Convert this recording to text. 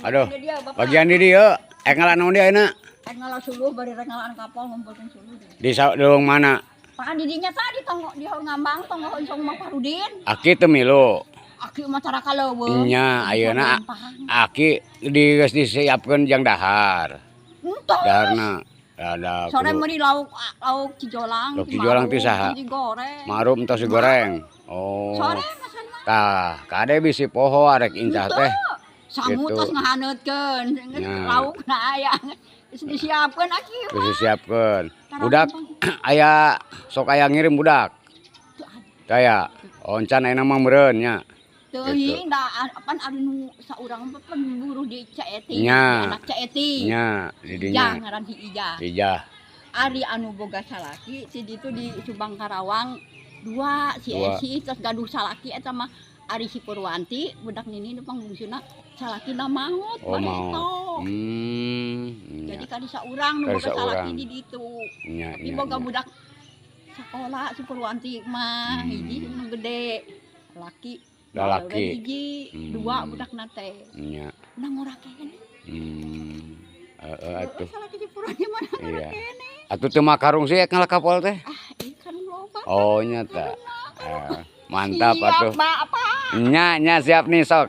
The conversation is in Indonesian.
Aduh, bagian di dia, ngalan naon dia ayeuna? Ngalah suluh bari rek ngalaan kapal ngumpulkeun suluh. Di saung mana? Pakan didinya tadi tong di ngambang tong honcong Mang Parudin. Aki teu milu. Aki masyarakat leuweung. Nya ayeuna aki geus disiapkeun jang dahar. Entos. Daharna ada sore meuli lauk cijolang. Lauk cijolang teh saha? Digoreng. Marup entos digoreng. Oh. Sore masanna. Tah, kade bisi poho arek incah teh. Sangu Gitu. tos ngahaneutkeun. Nah. Laukna aya. Geus disiapkeun aki. Geus disiapkeun. Budak aya sok aya ngirim budak. Daya, oncan ayeuna mah meureun nya. Teuing da pan ari nu saurang mah pemburu di Caeti. Nya. Anak Caeti. Nya, di dinya. Ngaran si Ijah. Ijah. Ari anu boga salaki si ditu di Subang Karawang 2 si Dua. Esi terus gaduh salaki eta mah Ari si Purwanti budak nini nu pangbungsuna salaki na maot Oh mau. mau. Jadi kali saurang nu Kali boga salaki saurang. di ditu. Nya, Tapi nya, boga nya. budak sekolah si Purwanti mah hiji nu gede laki. Lalaki. Hiji 2 budak nate. Nya. Nah ngora kene. Atuh. Salaki si Purwanti mah ngora Iya. kene. Atuh teu makarung sih ngalah kapal teh. Ikan loba. Oh nya tah. Mantap atuh. Siap, Mbak, apa? Nya siap nih sok.